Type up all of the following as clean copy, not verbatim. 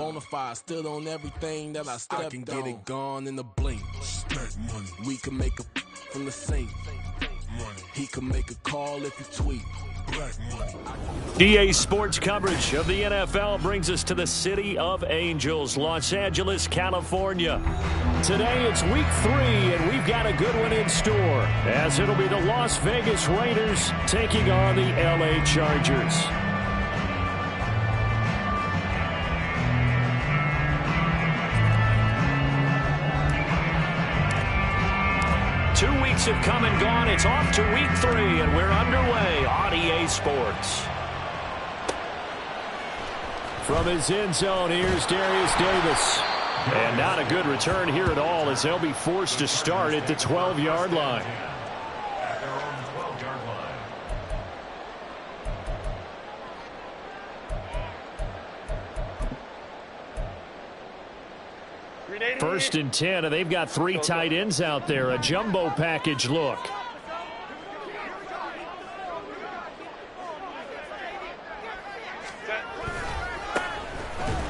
bona fide, stood on everything that I stepped on. I can get it gone in a blink. Stack money. We can make a from the sink. Money. He can make a call if you tweet. EA Sports coverage of the NFL brings us to the City of Angels, Los Angeles, California. Today it's week 3, and we've got a good one in store, as it'll be the Las Vegas Raiders taking on the LA Chargers. Two weeks have come and gone. It's off to week 3, and we're underway on EA Sports. From his end zone, here's Darius Davis. And not a good return here at all, as they'll be forced to start at the 12-yard line. First and 10, and they've got 3 tight ends out there. A jumbo package look.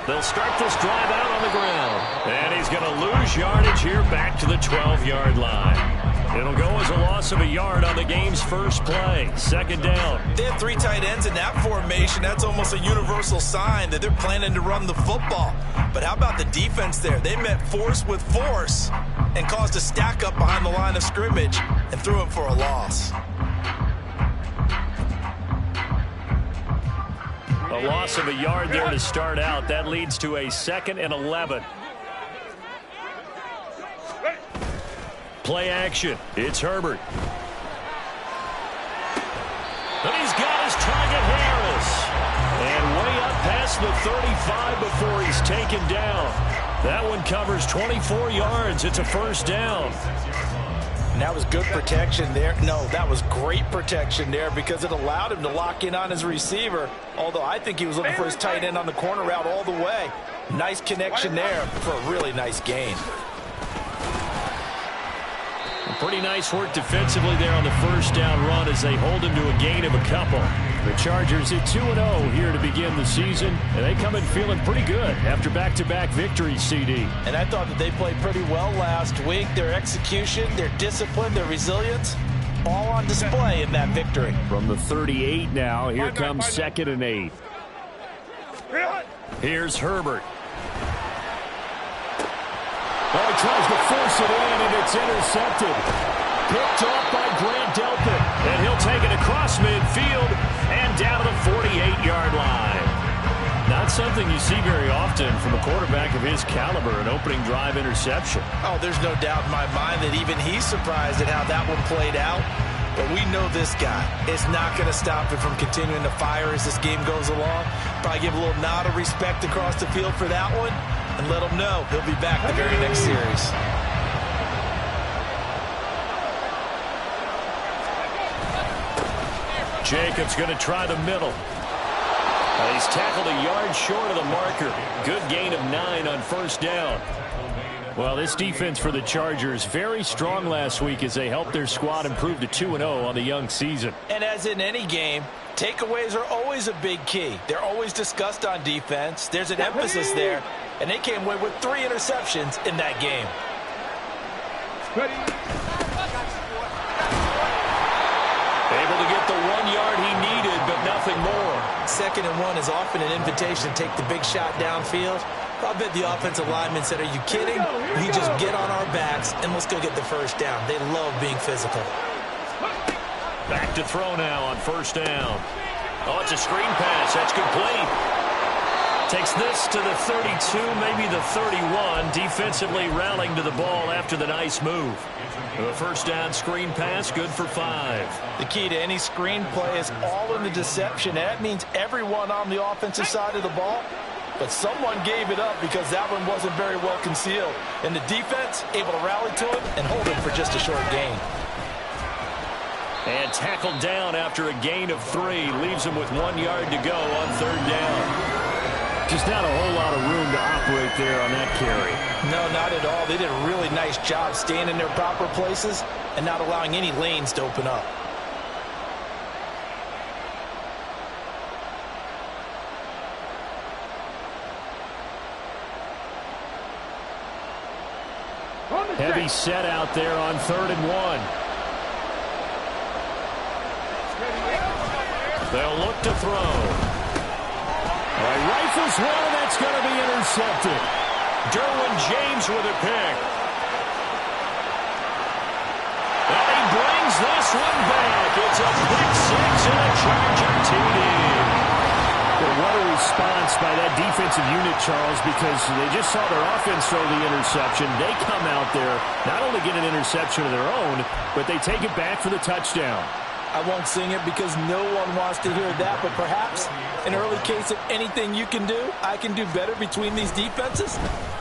They'll start this drive out on the ground. And he's going to lose yardage here back to the 12-yard line. It'll go as a loss of a yard on the game's first play. Second down. They have 3 tight ends in that formation. That's almost a universal sign that they're planning to run the football. But how about the defense there? They met force with force and caused a stack up behind the line of scrimmage and threw him for a loss. A loss of a yard there to start out. That leads to a 2nd and 11. Play action. It's Herbert. And he's got his target, Harris. And way up past the 35 before he's taken down. That one covers 24 yards. It's a first down. And that was good protection there. No, that was great protection there because it allowed him to lock in on his receiver. Although I think he was looking for his tight end on the corner route all the way. Nice connection there for a really nice gain. Pretty nice work defensively there on the first down run as they hold him to a gain of a couple. The Chargers at 2-0 here to begin the season, and they come in feeling pretty good after back-to-back victories, CD. And I thought that they played pretty well last week. Their execution, their discipline, their resilience, all on display in that victory. From the 38 now, here comes 2nd and 8. Here's Herbert. Oh, he tries to force it in, and it's intercepted. Picked off by Grant Delpit. And he'll take it across midfield and down to the 48-yard line. Not something you see very often from a quarterback of his caliber, an opening drive interception. Oh, there's no doubt in my mind that even he's surprised at how that one played out. But we know this guy is not going to stop him from continuing to fire as this game goes along. Probably give a little nod of respect across the field for that one. And let him know he'll be back the very next series. Jacobs going to try the middle. He's tackled a yard short of the marker. Good gain of 9 on first down. Well, this defense for the Chargers, very strong last week as they helped their squad improve to 2-0 on the young season. And as in any game, takeaways are always a big key. They're always discussed on defense. There's an emphasis there. And they came away with 3 interceptions in that game. Able to get the 1 yard he needed, but nothing more. 2nd and 1 is often an invitation to take the big shot downfield. I bet the offensive lineman said, are you kidding? We just get on our backs and let's go get the first down. They love being physical. Back to throw now on first down. Oh, it's a screen pass. That's complete. Takes this to the 32, maybe the 31. Defensively rallying to the ball after the nice move. The first down screen pass, good for 5. The key to any screen play is all in the deception. That means everyone on the offensive side of the ball. But someone gave it up because that one wasn't very well concealed. And the defense able to rally to it and hold it for just a short gain. And tackled down after a gain of 3. Leaves him with 1 yard to go on third down. Just not a whole lot of room to operate there on that carry. No, not at all. They did a really nice job staying in their proper places and not allowing any lanes to open up. Heavy set out there on 3rd and 1. They'll look to throw. Rifles one, that's going to be intercepted. Derwin James with a pick. And he brings this one back. It's a pick 6 and a Charger TD. Well, what a response by that defensive unit, Charles, because they just saw their offense throw the interception. They come out there, not only get an interception of their own, but they take it back for the touchdown. I won't sing it because no one wants to hear that, but perhaps an early case of anything you can do, I can do better between these defenses.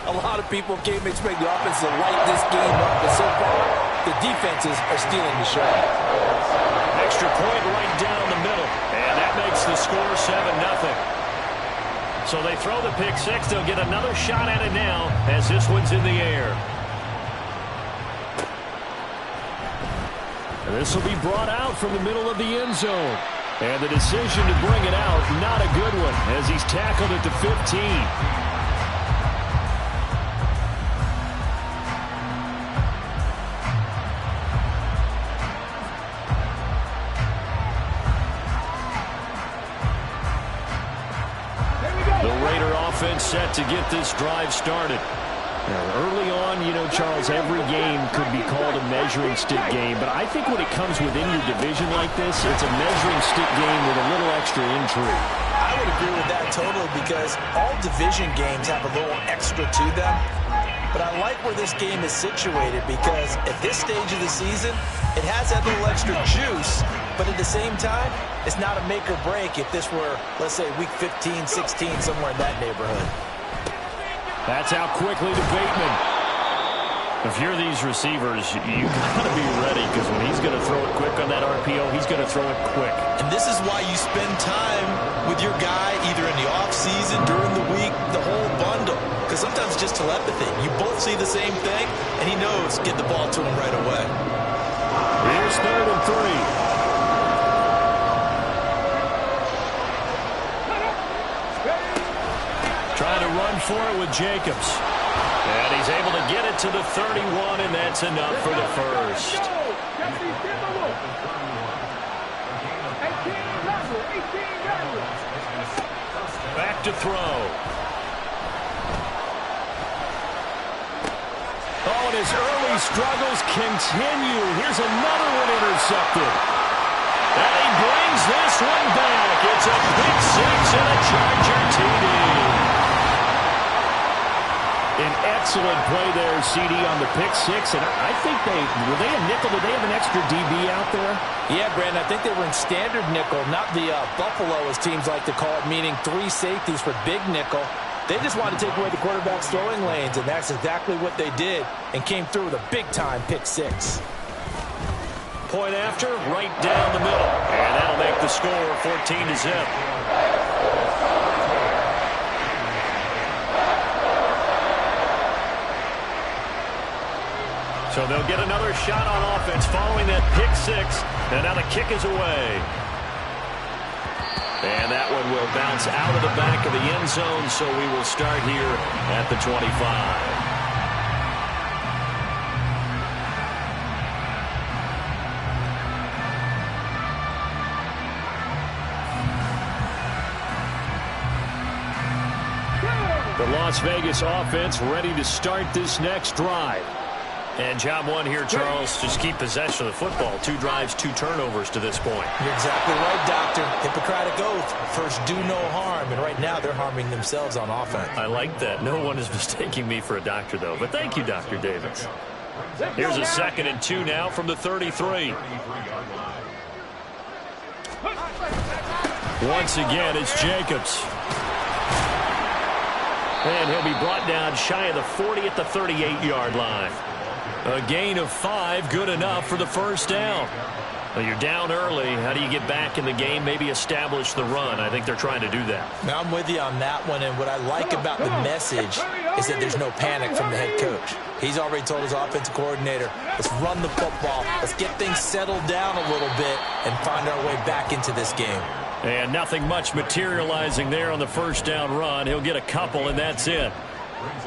A lot of people came expecting the offense to light this game up, but so far, the defenses are stealing the show. Extra point right down the middle, and that makes the score 7-0. So they throw the pick 6. They'll get another shot at it now as this one's in the air. And this will be brought out from the middle of the end zone. And the decision to bring it out, not a good one, as he's tackled at the 15. The Raider offense set to get this drive started. Now, early on, you know, Charles, every game could be called a measuring stick game, but I think when it comes within your division like this, it's a measuring stick game with a little extra intrigue. I would agree with that totally because all division games have a little extra to them. But I like where this game is situated because at this stage of the season, it has that little extra juice, but at the same time, it's not a make or break if this were, let's say, week 15, 16, somewhere in that neighborhood. That's out quickly to Bateman. If you're these receivers, you got to be ready because when he's going to throw it quick on that RPO, he's going to throw it quick. And this is why you spend time with your guy either in the offseason, during the week, the whole bundle. Because sometimes it's just telepathy. You both see the same thing, and he knows get the ball to him right away. Here's 3rd and 3. Trying to run for it with Jacobs. And he's able to get it to the 31, and that's enough for the first. Back to throw. Oh, and his early struggles continue. Here's another one intercepted. And he brings this one back. It's a pick 6 and a Charger TD. An excellent play there, CD, on the pick 6. And I think were they a nickel? Did they have an extra DB out there? Yeah, Brandon, I think they were in standard nickel, not the Buffalo, as teams like to call it, meaning 3 safeties for big nickel. They just wanted to take away the quarterback's throwing lanes, and that's exactly what they did and came through with a big-time pick 6. Point after, right down the middle. And that'll make the score 14-0. So they'll get another shot on offense following that pick 6. And now the kick is away. And that one will bounce out of the back of the end zone, so we will start here at the 25. The Las Vegas offense ready to start this next drive. And job one here, Charles, just keep possession of the football. 2 drives, 2 turnovers to this point. You're exactly right, Doctor. Hippocratic oath. First, do no harm. And right now, they're harming themselves on offense. I like that. No one is mistaking me for a doctor, though. But thank you, Dr. Davis. Here's a 2nd and 2 now from the 33. Once again, it's Jacobs. And he'll be brought down shy of the 40 at the 38-yard line. A gain of 5, good enough for the first down. Well, you're down early. How do you get back in the game, maybe establish the run? I think they're trying to do that. Now, I'm with you on that one, and what I like about the message is that there's no panic from the head coach. He's already told his offensive coordinator, let's run the football, let's get things settled down a little bit and find our way back into this game. And nothing much materializing there on the first down run. He'll get a couple, and that's it.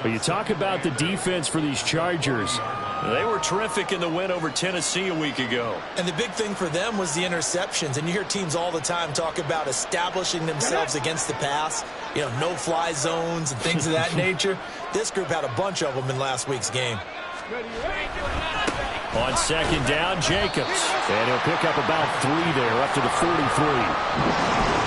But you talk about the defense for these Chargers. They were terrific in the win over Tennessee a week ago. And the big thing for them was the interceptions. And you hear teams all the time talk about establishing themselves against the pass. You know, no-fly zones and things of that nature. This group had a bunch of them in last week's game. On second down, Jacobs. And he'll pick up about 3 there, up to the 43.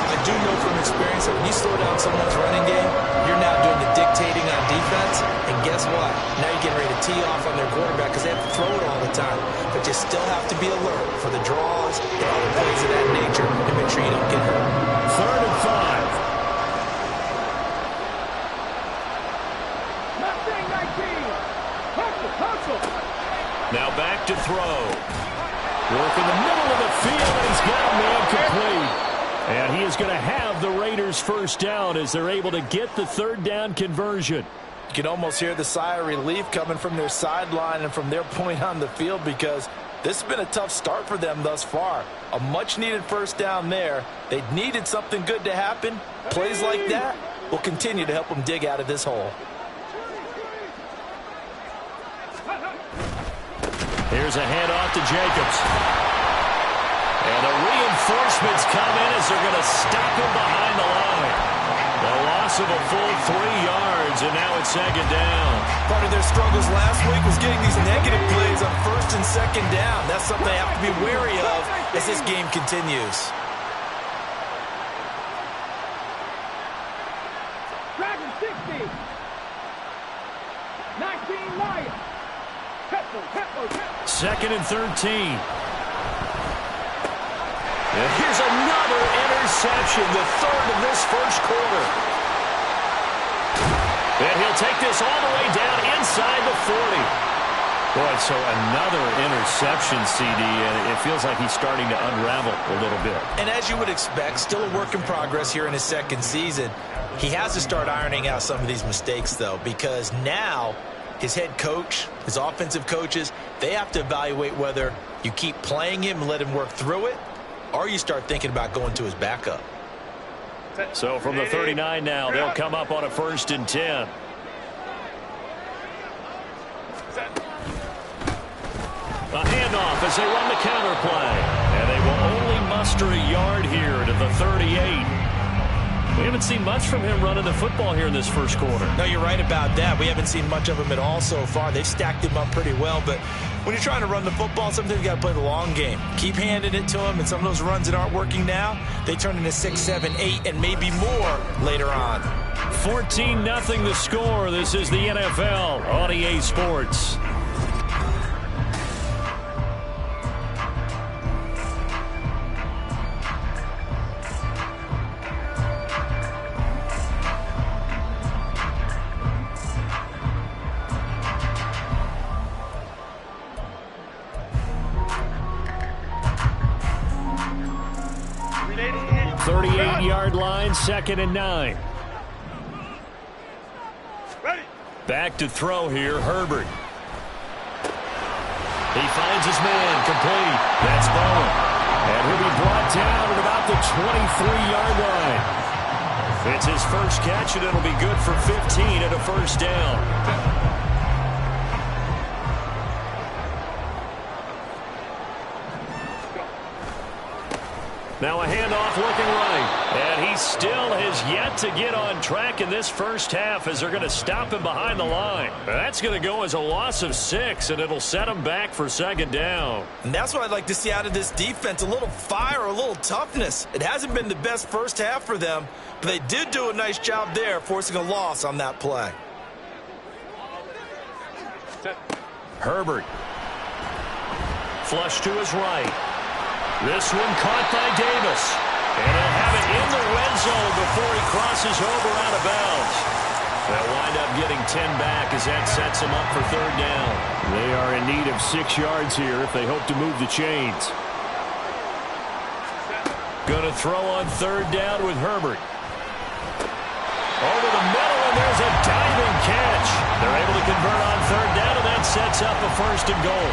I do know from experience that when you slow down someone's running game, you're now doing the dictating on defense. And guess what? Now you're getting ready to tee off on their quarterback because they have to throw it all the time. But you still have to be alert for the draws and other plays of that nature and make sure you don't get hurt. 3rd and 5. Now back to throw. Work in the middle of the field, and he's got a man complete. And he is going to have the Raiders first down as they're able to get the 3rd down conversion. You can almost hear the sigh of relief coming from their sideline and from their point on the field because this has been a tough start for them thus far. A much-needed first down there. They needed something good to happen. Plays like that will continue to help them dig out of this hole. Here's a handoff to Jacobs. And the reinforcements come in as they're going to stop him behind the line. The loss of a full 3 yards, and now it's 2nd down. Part of their struggles last week was getting these negative plays on 1st and 2nd down. That's something they have to be wary of as this game continues. Dragon 60. 19 Lions. 2nd and 13. And here's another interception, the 3rd of this first quarter. And he'll take this all the way down inside the 40. Boy, so another interception, CD, and it feels like he's starting to unravel a little bit. And as you would expect, still a work in progress here in his 2nd season. He has to start ironing out some of these mistakes, though, because now his head coach, his offensive coaches, they have to evaluate whether you keep playing him and let him work through it, or you start thinking about going to his backup. So from the 39 now, they'll come up on a 1st and 10. A handoff as they run the counter play. And they will only muster a yard here to the 38. We haven't seen much from him running the football here in this first quarter. No, you're right about that. We haven't seen much of him at all so far. They've stacked him up pretty well, but when you're trying to run the football, sometimes you got to play the long game. Keep handing it to him, and some of those runs that aren't working now, they turn into 6, 7, 8, and maybe more later on. 14-0 the score. This is the NFL on EA Sports. Line, 2nd and 9. Ready. Back to throw here, Herbert. He finds his man, complete. That's Bowen. And he'll be brought down at about the 23-yard line. It's his first catch, and it'll be good for 15 at a 1st down. Now a handoff looking right. And he still has yet to get on track in this first half as they're going to stop him behind the line. That's going to go as a loss of 6, and it'll set him back for 2nd down. And that's what I'd like to see out of this defense, a little fire, a little toughness. It hasn't been the best first half for them, but they did do a nice job there, forcing a loss on that play. Herbert. Flush to his right. This one caught by Davis. And he'll have it in the red zone before he crosses over out of bounds. They'll wind up getting 10 back as that sets them up for 3rd down. They are in need of 6 yards here if they hope to move the chains. Going to throw on 3rd down with Herbert. Over the middle, and there's a diving catch. They're able to convert on 3rd down, and that sets up a 1st and goal.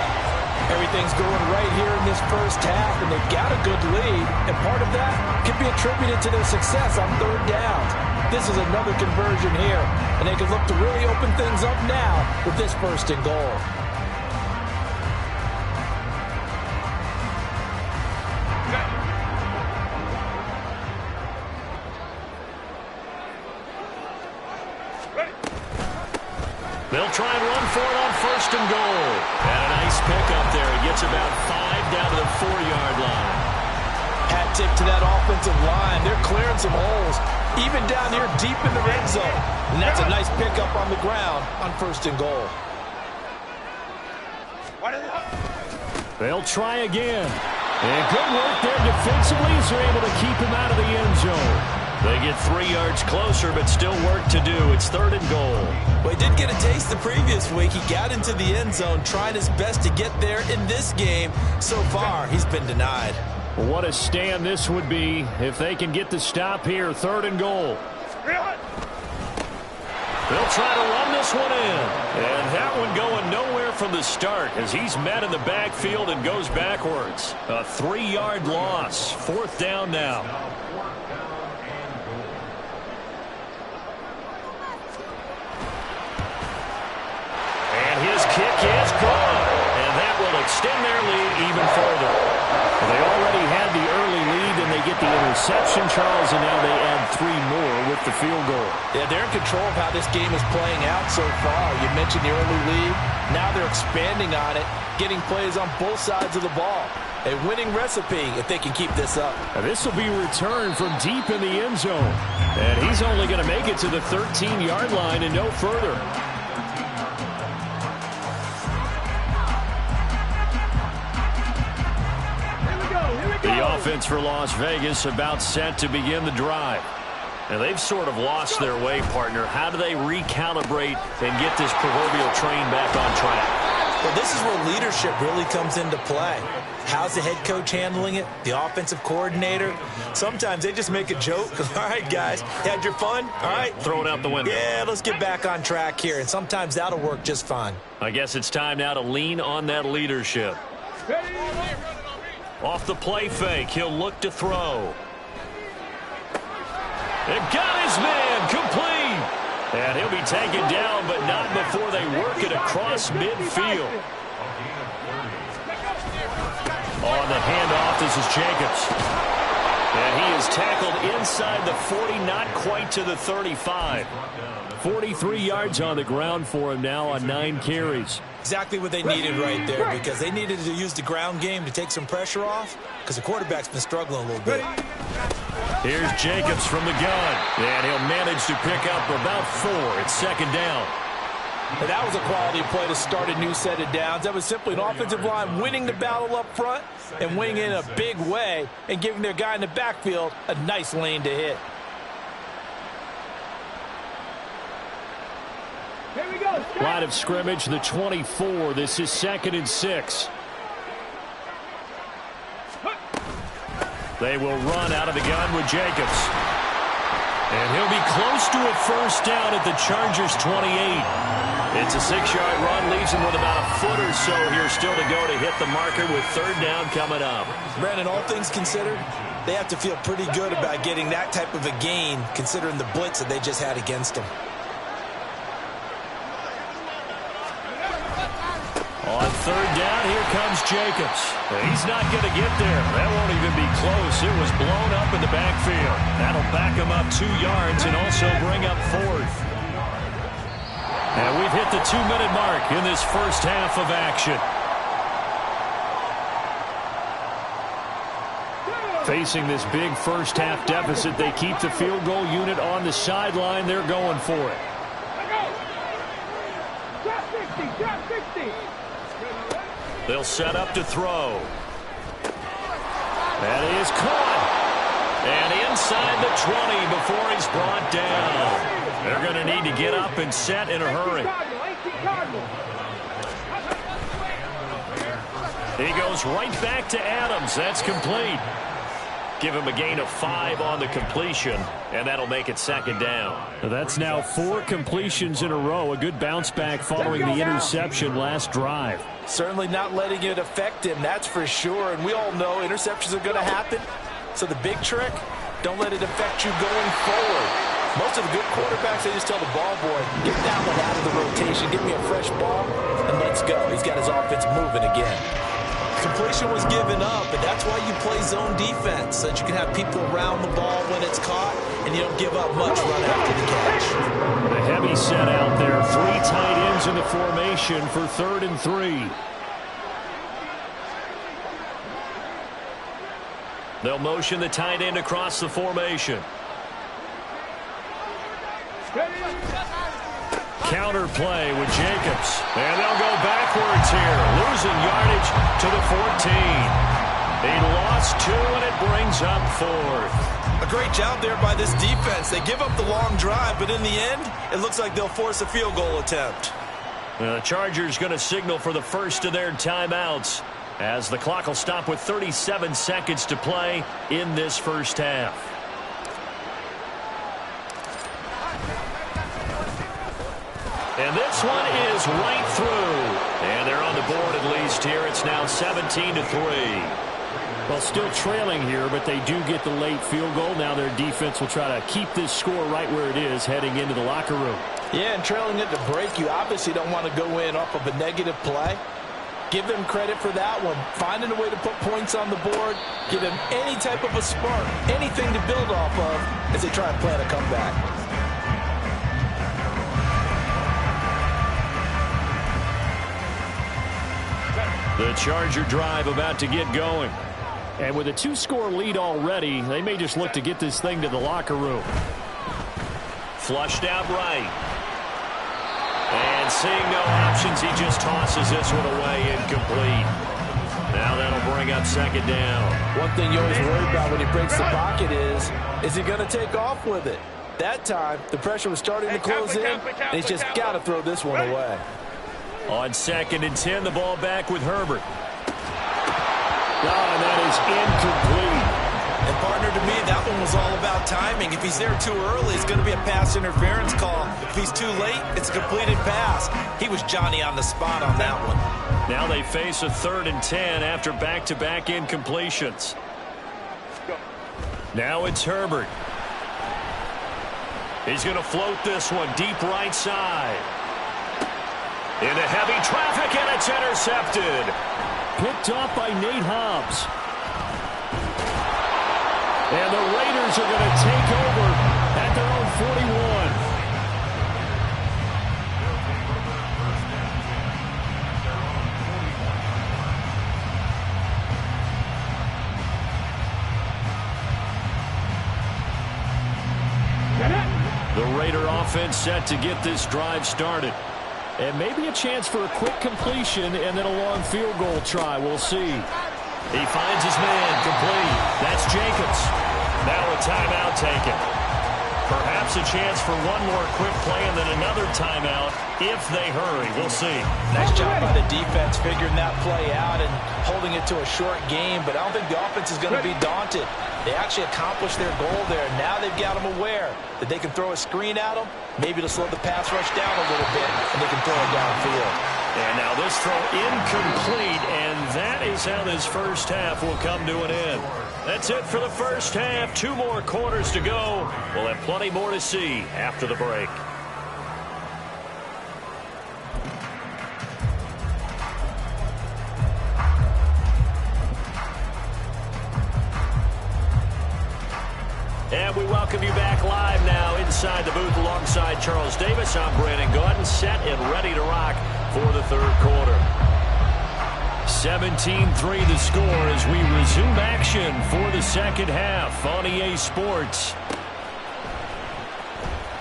Everything's going right here in this first half, and they've got a good lead, and part of that can be attributed to their success on 3rd down. this is another conversion here, and they can look to really open things up now with this 1st and goal. They'll try and run for it on 1st and goal. And a nice pickup there. It gets about 5 down to the 4-yard line. Hat tip to that offensive line. They're clearing some holes, even down here deep in the red zone. And that's a nice pickup on the ground on 1st and goal. They'll try again. And good work there defensively as they're able to keep him out of the end zone. They get 3 yards closer, but still work to do. It's 3rd and goal. Well, he did get a taste the previous week. He got into the end zone, trying his best to get there in this game. So far, he's been denied. What a stand this would be if they can get the stop here. 3rd and goal. They'll try to run this one in. And that one going nowhere from the start as he's met in the backfield and goes backwards. A 3-yard loss. 4th down now. His kick is good, and that will extend their lead even further. Well, they already had the early lead, and they get the interception, Charles, and now they add 3 more with the field goal. Yeah, they're in control of how this game is playing out so far. You mentioned the early lead. Now they're expanding on it, getting plays on both sides of the ball. A winning recipe if they can keep this up. Now, this will be returned from deep in the end zone, and he's only going to make it to the 13-yard line and no further. The offense for Las Vegas about set to begin the drive. And they've sort of lost their way, partner. How do they recalibrate and get this proverbial train back on track? Well, this is where leadership really comes into play. How's the head coach handling it? The offensive coordinator? Sometimes they just make a joke. All right, guys, had your fun? All right. Throw it out the window. Yeah, let's get back on track here. And sometimes that'll work just fine. I guess it's time now to lean on that leadership. Off the play fake, he'll look to throw. And got his man complete. And he'll be taken down, but not before they work it across midfield. On the handoff, this is Jacobs. And he is tackled inside the 40, not quite to the 35. 43 yards on the ground for him now on 9 carries. Exactly what they needed right there, because they needed to use the ground game to take some pressure off, because the quarterback's been struggling a little bit. Here's Jacobs from the gun, and he'll manage to pick up about 4. It's 2nd down. And that was a quality play to start a new set of downs. That was simply an offensive line winning the battle up front and winning in a big way and giving their guy in the backfield a nice lane to hit. Here we go. Line of scrimmage, the 24. This is 2nd and 6. They will run out of the gun with Jacobs. And he'll be close to a 1st down at the Chargers' 28. It's a 6-yard run, leaves him with about a foot or so here still to go to hit the marker with 3rd down coming up. Brandon, all things considered, they have to feel pretty good about getting that type of a gain, considering the blitz that they just had against them. On 3rd down, here comes Jacobs. He's not going to get there. That won't even be close. It was blown up in the backfield. That'll back him up 2 yards and also bring up 4th. And we've hit the 2-minute mark in this first half of action. Facing this big first half deficit, they keep the field goal unit on the sideline. They're going for it. Drop 60. They'll set up to throw. That is caught. And inside the 20 before he's brought down. They're going to need to get up and set in a hurry. He goes right back to Adams. That's complete. Give him a gain of 5 on the completion, and that'll make it 2nd down. That's now 4 completions in a row. A good bounce back following the interception last drive. Certainly not letting it affect him, that's for sure. And we all know interceptions are going to happen. So the big trick, don't let it affect you going forward. Most of the good quarterbacks, they just tell the ball boy, get that one out of the rotation, give me a fresh ball, and let's go. He's got his offense moving again. Completion was given up, and that's why you play zone defense, so that you can have people around the ball when it's caught, and you don't give up much run after the catch. The heavy set out there. 3 tight ends in the formation for 3rd and 3. They'll motion the tight end across the formation. Counter play with Jacobs. And they'll go backwards here. Losing yardage to the 14. They lost 2, and it brings up 4th. A great job there by this defense. They give up the long drive, but in the end, it looks like they'll force a field goal attempt. The Chargers going to signal for the first of their timeouts, as the clock will stop with 37 seconds to play in this first half. And this one is right through. And they're on the board at least here. It's now 17-3. Well, still trailing here, but they do get the late field goal. Now their defense will try to keep this score right where it is heading into the locker room. Yeah, and trailing at the break, you obviously don't want to go in off of a negative play. Give them credit for that one. Finding a way to put points on the board. Give them any type of a spark, anything to build off of as they try and plan a comeback. The Charger drive about to get going. And with a 2-score lead already, they may just look to get this thing to the locker room. Flushed out right. And seeing no options, he just tosses this one away incomplete. Now that'll bring up 2nd down. One thing you always worry about when he breaks the pocket is he going to take off with it? That time, the pressure was starting to close in, and he's just got to throw this one away. On 2nd and 10, the ball back with Herbert. And that is incomplete. And, partner, to me, that one was all about timing. If he's there too early, it's going to be a pass interference call. If he's too late, it's a completed pass. He was Johnny on the spot on that one. Now they face a 3rd and 10 after back-to-back incompletions. Now it's Herbert. He's going to float this one deep right side. Into heavy traffic, and it's intercepted. Picked off by Nate Hobbs. And the Raiders are going to take over at their own 41. The Raider offense set to get this drive started. And maybe a chance for a quick completion and then a long field goal try. We'll see. He finds his man complete. That's Jacobs. Now a timeout taken. Perhaps a chance for one more quick play and then another timeout if they hurry. We'll see. Nice job by the defense figuring that play out and holding it to a short game. But I don't think the offense is going to be daunted. They actually accomplished their goal there. Now they've got them aware that they can throw a screen at them, maybe to slow the pass rush down a little bit, and they can throw it downfield. And now this throw incomplete, and that is how this first half will come to an end. That's it for the first half. 2 more quarters to go. We'll have plenty more to see after the break. And we welcome you back live now inside the booth alongside Charles Davis. I'm Brandon Gaudin, set and ready to rock for the 3rd quarter. 17-3 the score as we resume action for the 2nd half on EA Sports.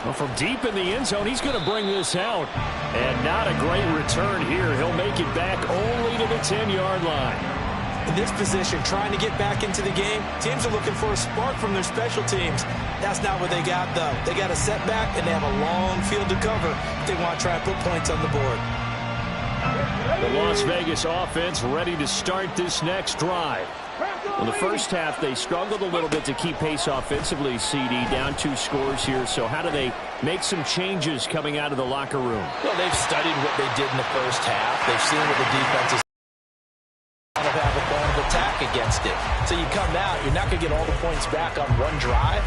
Well, from deep in the end zone, he's going to bring this out. And not a great return here. He'll make it back only to the 10-yard line. In this position, trying to get back into the game, teams are looking for a spark from their special teams. That's not what they got, though. They got a setback, and they have a long field to cover if they want to try and put points on the board. The Las Vegas offense ready to start this next drive. Well, the first half, they struggled a little bit to keep pace offensively, CD, down 2 scores here. So how do they make some changes coming out of the locker room? Well, they've studied what they did in the first half. They've seen what the defense is have a plan of attacking. against it. So you come out, you're not going to get all the points back on one drive,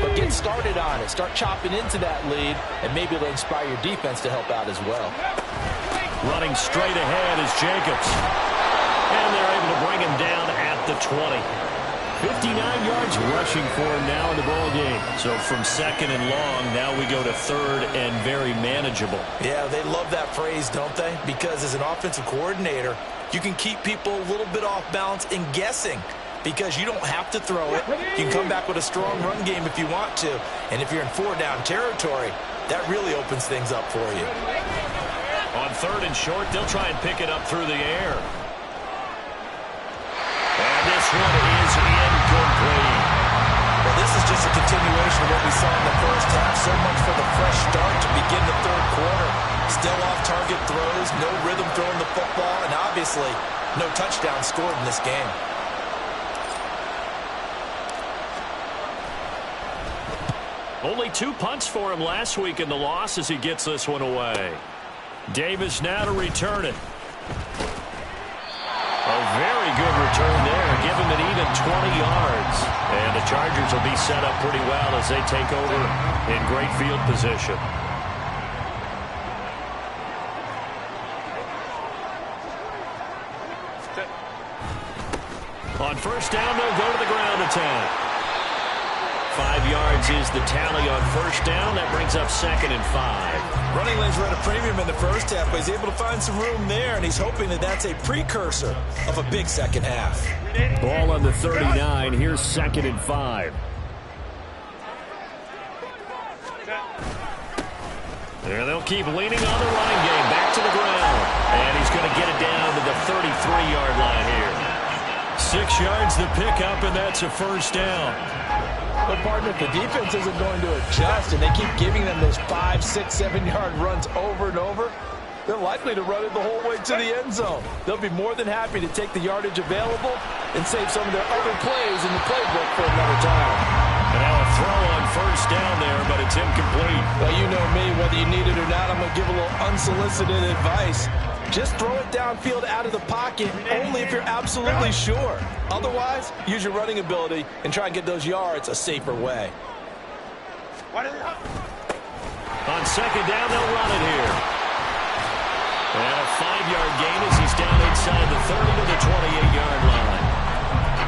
but get started on it. Start chopping into that lead, and maybe it'll inspire your defense to help out as well. Running straight ahead is Jacobs. And they're able to bring him down at the 20. 59 yards rushing for him now in the ball game. So from second and long, now we go to third and very manageable. Yeah, they love that phrase, don't they? Because as an offensive coordinator, you can keep people a little bit off balance and guessing because you don't have to throw it. You can come back with a strong run game if you want to. And if you're in 4-down territory, that really opens things up for you. On third and short, they'll try and pick it up through the air. And this one is incomplete. Well, this is just a continuation of what we saw in the first half. So much for the fresh start to begin the third quarter. Still off-target throws, no rhythm throwing the football, and obviously no touchdown scored in this game. Only 2 punts for him last week in the loss as he gets this one away. Davis now to return it. A very good return there. Give him an even 20 yards. And the Chargers will be set up pretty well as they take over in great field position. On first down, they'll go to the ground attack. 5 yards is the tally on first down. That brings up second and 5. Running lanes were at a premium in the first half, but he's able to find some room there, and he's hoping that that's a precursor of a big second half. Ball on the 39. Here's second and 5. There they'll keep leaning on the running game. Back to the ground. And he's going to get it down to the 33-yard line here. 6 yards the pickup, and that's a first down. But, partner, if the defense isn't going to adjust and they keep giving them those 5, 6, 7-yard runs over and over, they're likely to run it the whole way to the end zone. They'll be more than happy to take the yardage available and save some of their other plays in the playbook for another time. And now a throw on first down there, but it's incomplete. Well, you know me, whether you need it or not, I'm going to give a little unsolicited advice. Just throw it downfield out of the pocket only if you're absolutely sure. Otherwise, use your running ability and try and get those yards a safer way. On second down, they'll run it here. And a 5-yard gain as he's down inside the 30 to the 28-yard line.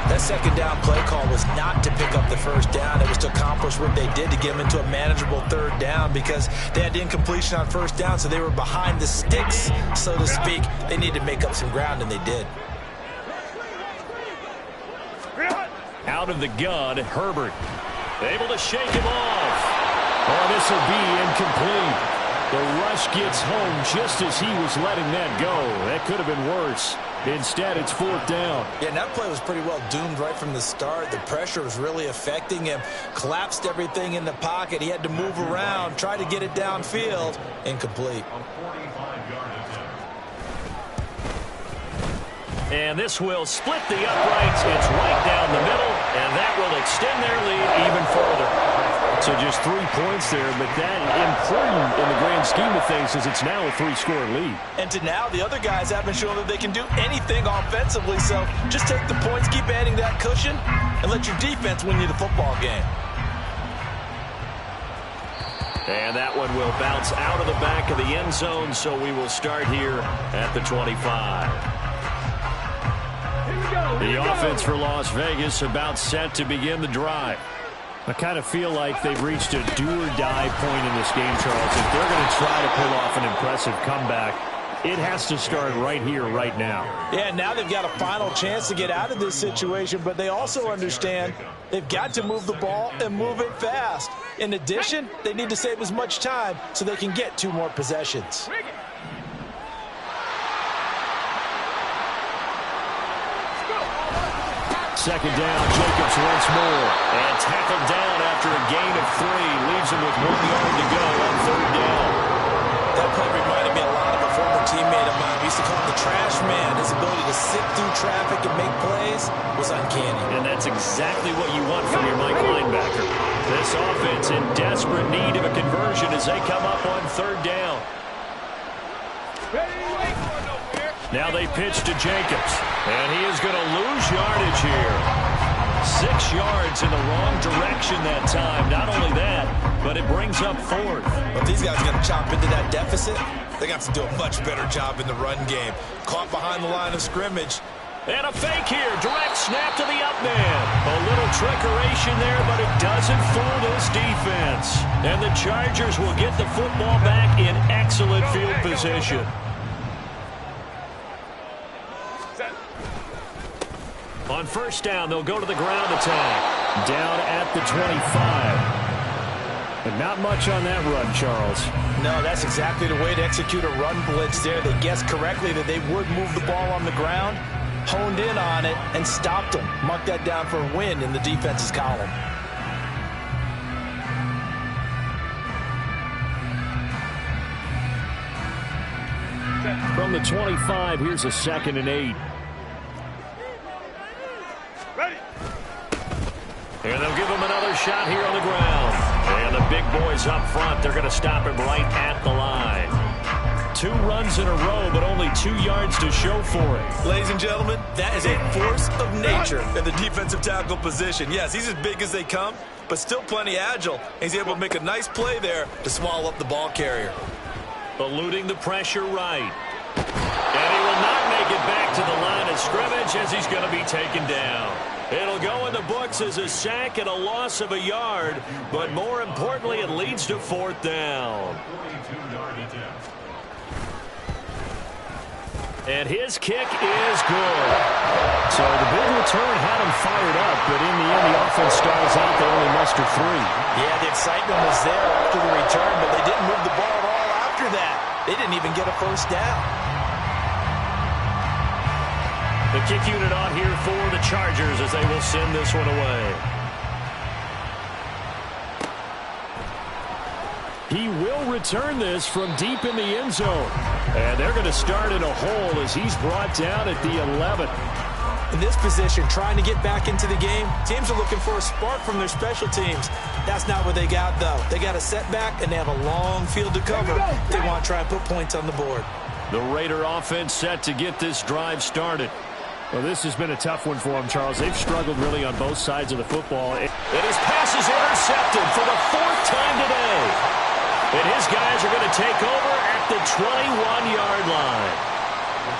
That second down play call was not to pick up the first down. It was to accomplish what they did to get them into a manageable third down because they had the incompletion on first down, so they were behind the sticks, so to speak. They needed to make up some ground, and they did. Out of the gun, Herbert. Able to shake him off. Oh, this will be incomplete. The rush gets home just as he was letting that go. That could have been worse. Instead, it's fourth down. Yeah, and that play was pretty well doomed right from the start. The pressure was really affecting him. Collapsed everything in the pocket. He had to move around, try to get it downfield. Incomplete. And this will split the uprights. It's right down the middle, and that will extend their lead even further. So just 3 points there, but that important in the grand scheme of things is it's now a 3-score lead. And to now, the other guys haven't shown that they can do anything offensively, so just take the points, keep adding that cushion, and let your defense win you the football game. And that one will bounce out of the back of the end zone, so we will start here at the 25. The offense for Las Vegas about set to begin the drive. I kind of feel like they've reached a do-or-die point in this game, Charles. If they're going to try to pull off an impressive comeback, it has to start right here, right now. Yeah, now they've got a final chance to get out of this situation, but they also understand they've got to move the ball and move it fast. In addition, they need to save as much time so they can get 2 more possessions. Second down, Jacobs once more. And tackled down after a gain of 3. Leaves him with 1 yard to go on third down. That play reminded me a lot of a former teammate of mine. We used to call him the trash man. His ability to sift through traffic and make plays was uncanny. And that's exactly what you want from your Mike linebacker. This offense in desperate need of a conversion as they come up on third down. Now they pitch to Jacobs, and he is going to lose yardage here. 6 yards in the wrong direction that time. Not only that, but it brings up 4th. Well, if these guys are going to chop into that deficit, they got to do a much better job in the run game. Caught behind the line of scrimmage. And a fake here. Direct snap to the up man. A little trickeration there, but it doesn't fool this defense. And the Chargers will get the football back in excellent field position. On first down, they'll go to the ground attack. Down at the 25. And not much on that run, Charles. No, that's exactly the way to execute a run blitz there. They guessed correctly that they would move the ball on the ground, honed in on it, and stopped them. Mark that down for a win in the defense's column. From the 25, here's a 2nd and 8. And they'll give him another shot here on the ground. And the big boys up front, they're going to stop him right at the line. 2 runs in a row, but only 2 yards to show for it. Ladies and gentlemen, that is a force of nature in the defensive tackle position. Yes, he's as big as they come, but still plenty agile. He's able to make a nice play there to swallow up the ball carrier. Eluding the pressure right. And he will not make it back to the line of scrimmage as he's going to be taken down. It'll go in the books as a sack and a loss of a yard, but more importantly, it leads to 4th down. And his kick is good. So the big return had him fired up, but in the end, the offense stalls out. They only muster 3. Yeah, the excitement was there after the return, but they didn't move the ball at all after that. They didn't even get a first down. The kick unit on here for the Chargers as they will send this one away. He will return this from deep in the end zone. And they're going to start in a hole as he's brought down at the 11. In this position, trying to get back into the game, teams are looking for a spark from their special teams. That's not what they got, though. They got a setback, and they have a long field to cover if they want to try and put points on the board. The Raider offense set to get this drive started. Well, this has been a tough one for them, Charles. They've struggled really on both sides of the football. And his pass is intercepted for the 4th time today. And his guys are going to take over at the 21-yard line.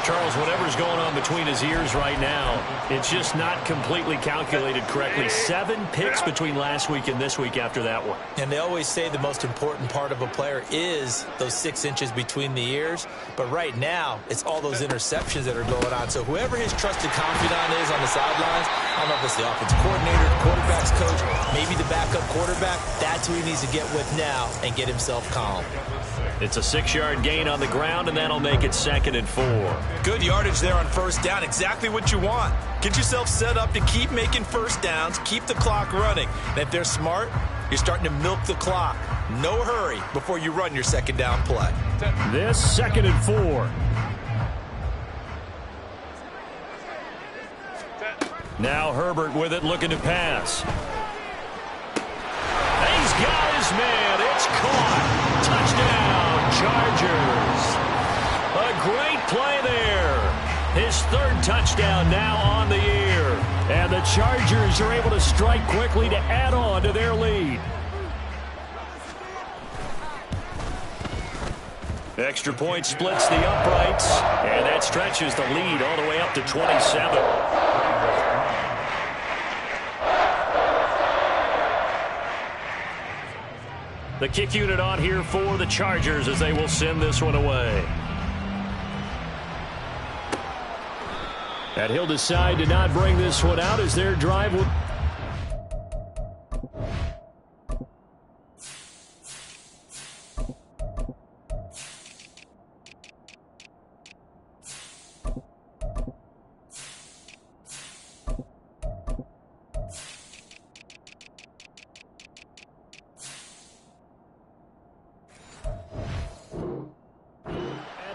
Charles, whatever's going on between his ears right now, it's just not completely calculated correctly. 7 picks between last week and this week after that one. And they always say the most important part of a player is those 6 inches between the ears. But right now, it's all those interceptions that are going on. So whoever his trusted confidant is on the sidelines, I don't know if it's the offensive coordinator, the quarterback's coach, maybe the backup quarterback, that's who he needs to get with now and get himself calm. It's a 6-yard gain on the ground, and that'll make it 2nd and 4. Good yardage there on first down. Exactly what you want. Get yourself set up to keep making first downs, keep the clock running. And if they're smart, you're starting to milk the clock. No hurry before you run your 2nd down play. This 2nd and 4. Now Herbert with it, looking to pass. He's got his man. It's caught. Touchdown, Chargers. A great play there. His 3rd touchdown now on the year. And the Chargers are able to strike quickly to add on to their lead. Extra point splits the uprights. And that stretches the lead all the way up to 27. The kick unit on here for the Chargers as they will send this one away. And he'll decide to not bring this one out as their drive will...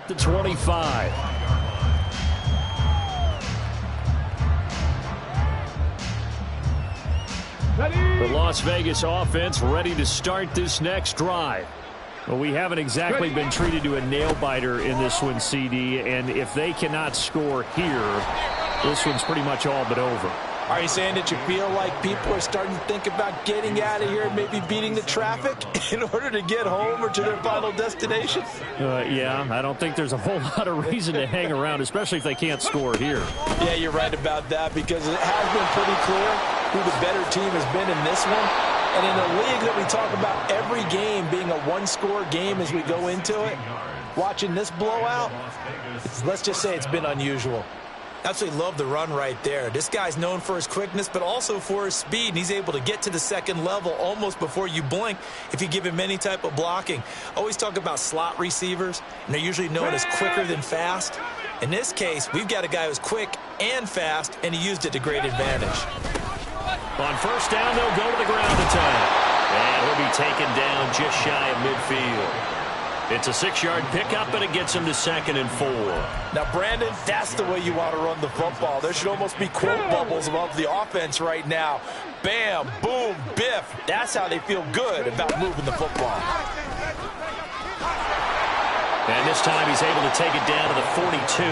The 25. The Las Vegas offense ready to start this next drive. Well, we haven't exactly been treated to a nail-biter in this one, CD, and if they cannot score here, this one's pretty much all but over. Are you saying that you feel like people are starting to think about getting out of here and maybe beating the traffic in order to get home or to their final destination? Yeah, I don't think there's a whole lot of reason to hang around, especially if they can't score here. Yeah, you're right about that, because it has been pretty clear who the better team has been in this one. And in a league that we talk about every game being a one-score game as we go into it, watching this blowout, let's just say it's been unusual. Absolutely love the run right there. This guy's known for his quickness, but also for his speed, and he's able to get to the second level almost before you blink if you give him any type of blocking. Always talk about slot receivers, and they're usually known as quicker than fast. In this case, we've got a guy who's quick and fast, and he used it to great advantage. On first down, they'll go to the ground attack. And he'll be taken down just shy of midfield. It's a 6-yard pickup, and it gets him to 2nd and 4. Now, Brandon, that's the way you want to run the football. There should almost be quote bubbles above the offense right now. Bam, boom, biff. That's how they feel good about moving the football. And this time he's able to take it down to the 42.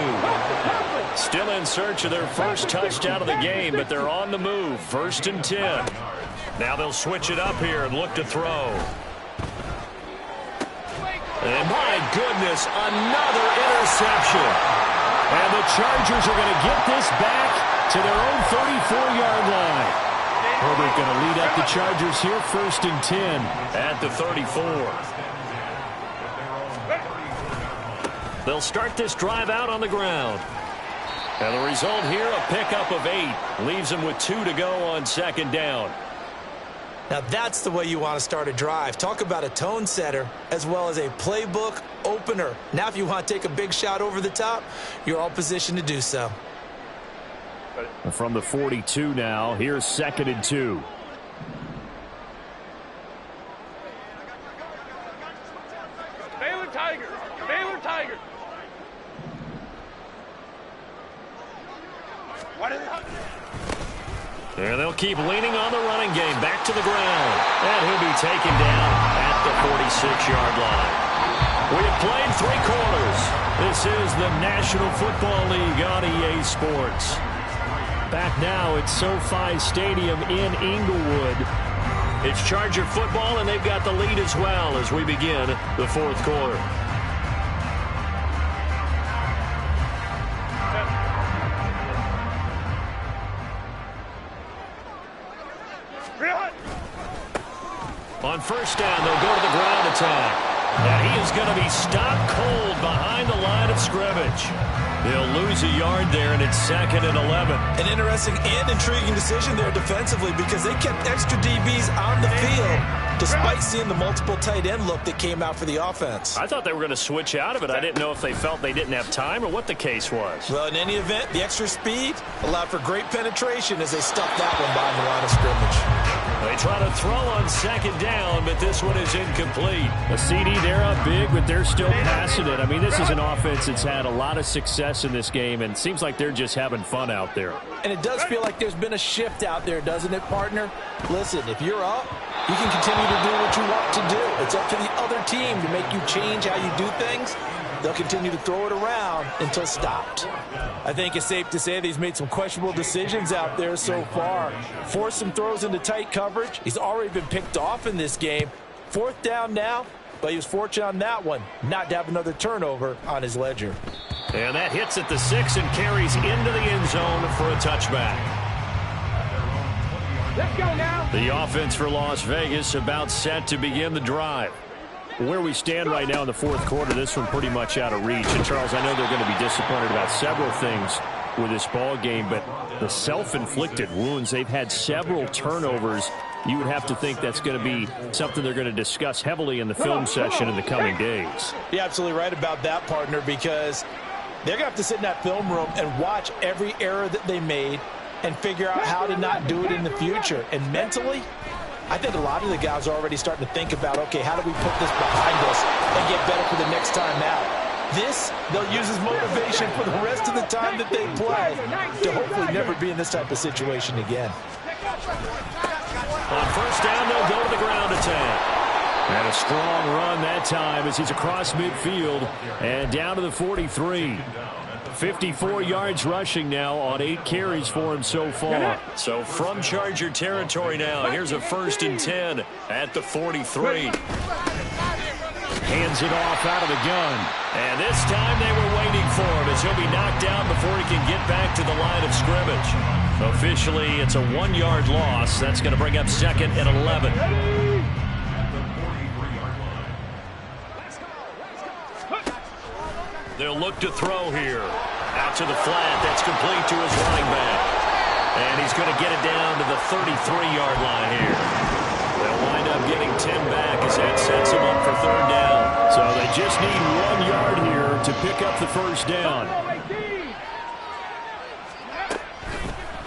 Still in search of their first touchdown of the game, but they're on the move. 1st and 10. Now they'll switch it up here and look to throw. And my goodness, another interception. And the Chargers are going to get this back to their own 34-yard line. Herbert going to lead up the Chargers here, 1st and 10 at the 34. They'll start this drive out on the ground. And the result here, a pickup of 8. Leaves them with 2 to go on 2nd down. Now that's the way you want to start a drive. Talk about a tone setter as well as a playbook opener. Now if you want to take a big shot over the top, you're all positioned to do so. From the 42 now, here's 2nd and 2. Baylor Tigers! Baylor Tigers! What is it? And they'll keep leaning on the running game. Back to the ground. And he'll be taken down at the 46-yard line. We have played 3 quarters. This is the National Football League on EA Sports. Back now at SoFi Stadium in Inglewood. It's Charger football, and they've got the lead as well as we begin the 4th quarter. On first down, they'll go to the ground attack. And he is going to be stopped cold behind the line of scrimmage. They'll lose a yard there, and it's 2nd and 11. An interesting and intriguing decision there defensively, because they kept extra DBs on the field despite seeing the multiple tight end look that came out for the offense. I thought they were going to switch out of it. I didn't know if they felt they didn't have time or what the case was. Well, in any event, the extra speed allowed for great penetration as they stuffed that one behind the line of scrimmage. They try to throw on 2nd down, but this one is incomplete. A CD, they're up big, but they're still passing it. I mean, this is an offense that's had a lot of success in this game, and it seems like they're just having fun out there. And it does feel like there's been a shift out there, doesn't it, partner? Listen, if you're up, you can continue to do what you want to do. It's up to the other team to make you change how you do things. They'll continue to throw it around until stopped. I think it's safe to say that he's made some questionable decisions out there so far. Forced some throws into tight coverage. He's already been picked off in this game. 4th down now, but he was fortunate on that one not to have another turnover on his ledger. And that hits at the 6 and carries into the end zone for a touchback. Let's go now. The offense for Las Vegas about set to begin the drive. Where we stand right now in the 4th quarter, this one pretty much out of reach. And, Charles, I know they're going to be disappointed about several things with this ball game, but the self-inflicted wounds, they've had several turnovers. You would have to think that's going to be something they're going to discuss heavily in the film session in the coming days. You're absolutely right about that, partner, because they're going to have to sit in that film room and watch every error that they made and figure out how to not do it in the future. And mentally, I think a lot of the guys are already starting to think about, okay, how do we put this behind us and get better for the next time out? This, they'll use as motivation for the rest of the time that they play to hopefully never be in this type of situation again. On first down, they'll go to the ground attack. And a strong run that time as he's across midfield and down to the 43. 54 yards rushing now on 8 carries for him so far. So from Charger territory now, here's a 1st and 10 at the 43. Hands it off out of the gun. And this time they were waiting for him as he'll be knocked down before he can get back to the line of scrimmage. Officially, it's a 1-yard loss. That's going to bring up 2nd and 11. They'll look to throw here. Out to the flat. That's complete to his running back. And he's going to get it down to the 33-yard line here. They'll wind up getting 10 back as that sets him up for 3rd down. So they just need 1 yard here to pick up the 1st down.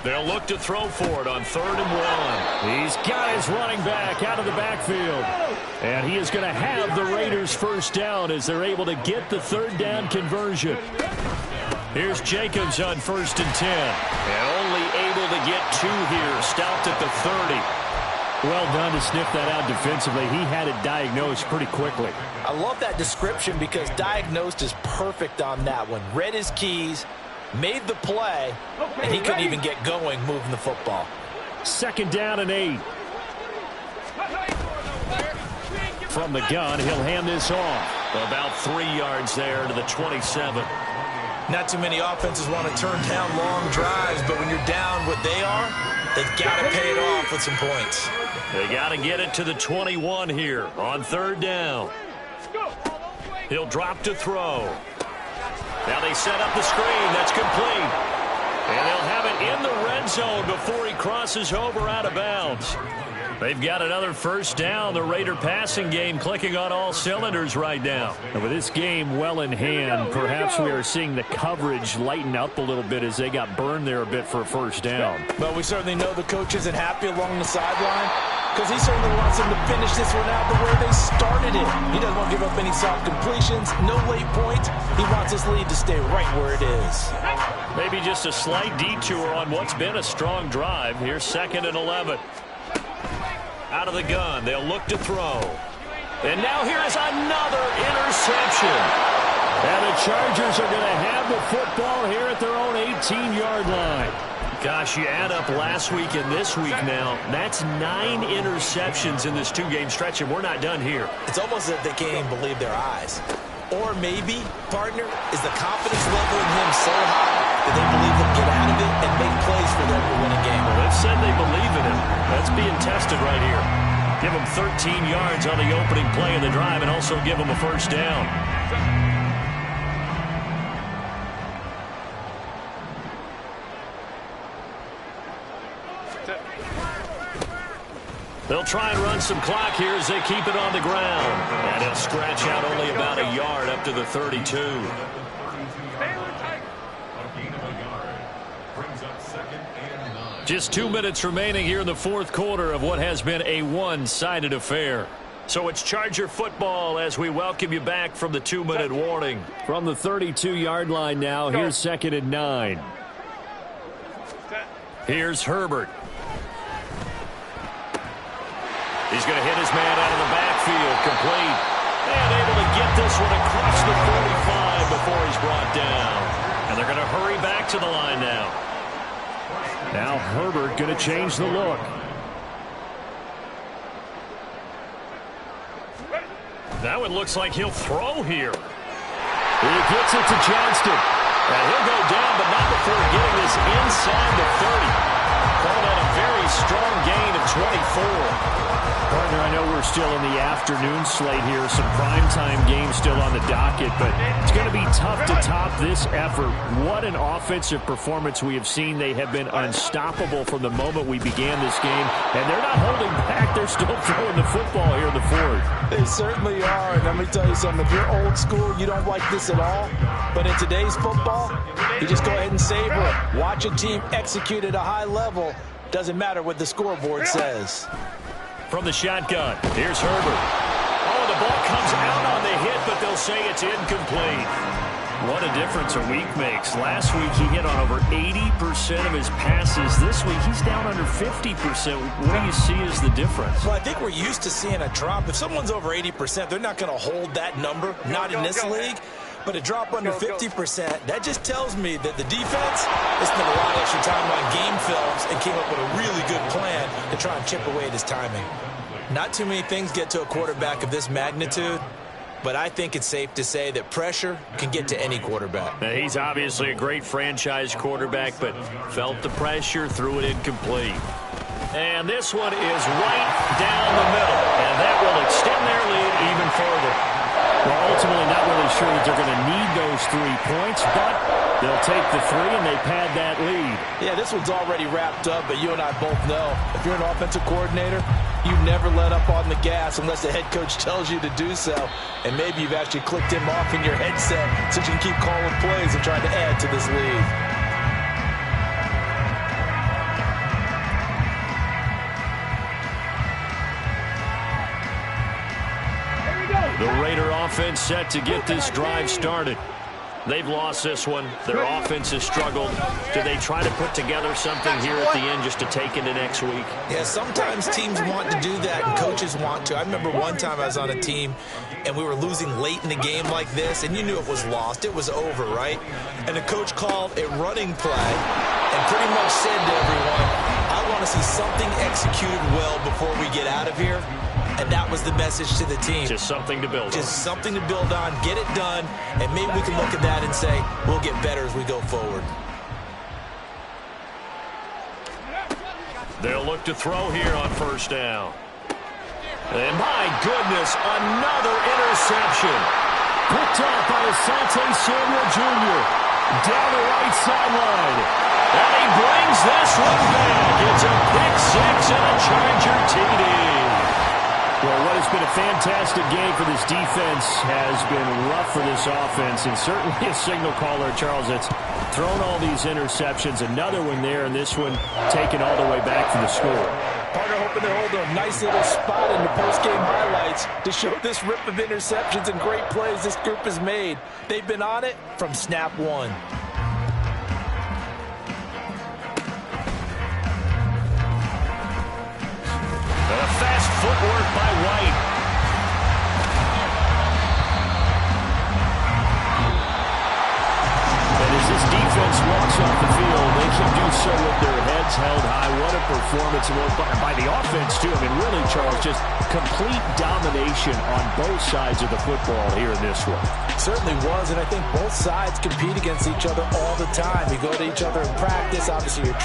They'll look to throw for it on 3rd and 1. He's got his running back out of the backfield. And he is going to have the Raiders' 1st down as they're able to get the 3rd down conversion. Here's Jacobs on 1st and 10. And only able to get 2 here. Stopped at the 30. Well done to sniff that out defensively. He had it diagnosed pretty quickly. I love that description because diagnosed is perfect on that one. Read his keys, made the play, and he couldn't even get going moving the football. 2nd down and 8. From the gun, he'll hand this off. About 3 yards there to the 27. Not too many offenses want to turn down long drives, but when you're down what they are, they've got to pay it off with some points. They got to get it to the 21 here on 3rd down. He'll drop to throw. Now they set up the screen. That's complete. And they'll have it in the red zone before he crosses over out of bounds. They've got another 1st down. The Raider passing game clicking on all cylinders right now. And with this game well in hand, perhaps we are seeing the coverage lighten up a little bit as they got burned there a bit for a 1st down. But we certainly know the coach isn't happy along the sideline because he certainly wants them to finish this one out the way they started it. He doesn't want to give up any soft completions, no late points. He wants his lead to stay right where it is. Maybe just a slight detour on what's been a strong drive. Here's 2nd and 11. Out of the gun, they'll look to throw. And now here is another interception. And the Chargers are going to have the football here at their own 18-yard line. Gosh, you add up last week and this week now, that's 9 interceptions in this 2-game stretch, and we're not done here. It's almost as if they can't even believe their eyes. Or maybe, partner, is the confidence level in him so high that they believe he'll get out of it and make plays for them to win a game. Well, they've said they believe in him. That's being tested right here. Give him 13 yards on the opening play of the drive and also give him a 1st down. They'll try and run some clock here as they keep it on the ground. And he'll scratch out only about a yard up to the 32. Just 2 minutes remaining here in the 4th quarter of what has been a one-sided affair. So it's Charger football as we welcome you back from the 2-minute warning. From the 32-yard line now, here's 2nd and 9. Here's Herbert. He's going to hit his man out of the backfield, complete. And able to get this one across the 45 before he's brought down. And they're going to hurry back to the line now. Now Herbert going to change the look. That one looks like he'll throw here. He gets it to Johnston. And he'll go down, but not before getting this inside the 30. Calling out a very strong gain of 24. Partner, I know we're still in the afternoon slate here. Some primetime games still on the docket, but it's going to be tough to top this effort. What an offensive performance we have seen. They have been unstoppable from the moment we began this game, and they're not holding back. They're still throwing the football here in the 4th. They certainly are, and let me tell you something. If you're old school, you don't like this at all, but in today's football, you just go ahead and savor it. Watch a team execute at a high level. Doesn't matter what the scoreboard says. From the shotgun, here's Herbert. Oh, the ball comes out on the hit, but they'll say it's incomplete. What a difference a week makes. Last week he hit on over 80% of his passes. This week he's down under 50%. What do you see as the difference? Well, I think we're used to seeing a drop. If someone's over 80%, they're not going to hold that number, not in this league. But a drop under 50%, that just tells me that the defense has spent a lot of extra time on game films and came up with a really good plan to try and chip away at his timing. Not too many things get to a quarterback of this magnitude, but I think it's safe to say that pressure can get to any quarterback. Now, he's obviously a great franchise quarterback, but felt the pressure, threw it incomplete. And this one is right down the middle, and that will extend their lead even further. Well, ultimately not really sure that they're going to need those 3 points, but they'll take the 3 and they pad that lead. Yeah, this one's already wrapped up, but you and I both know if you're an offensive coordinator, you never let up on the gas unless the head coach tells you to do so. And maybe you've actually clicked him off in your headset so you can keep calling plays and trying to add to this lead. The Raider offense set to get this drive started. They've lost this one. Their offense has struggled. Do they try to put together something here at the end just to take into next week? Yeah, sometimes teams want to do that and coaches want to. I remember one time I was on a team and we were losing late in the game like this, and you knew it was lost. It was over, right? And the coach called a running play and pretty much said to everyone, I want to see something executed well before we get out of here. And that was the message to the team. Just something to build on. Just something to build on, get it done, and maybe we can look at that and say, we'll get better as we go forward. They'll look to throw here on first down. And my goodness, another interception. Picked off by Asante Samuel Jr. down the right sideline. And he brings this one back. It's a pick six and a Charger TD. Well, what has been a fantastic game for this defense has been rough for this offense, and certainly a signal caller, Charles, that's thrown all these interceptions. Another one there, and this one taken all the way back for the score. Partner hoping to hold a nice little spot in the post-game highlights to show this rip of interceptions and great plays this group has made. They've been on it from snap one. Fast footwork by White. And as this defense walks off the field, they can do so with their heads held high. What a performance by the offense, too. I mean, really, Charles, just complete domination on both sides of the football here in this one. Certainly was, and I think both sides compete against each other all the time. You go to each other in practice, obviously you're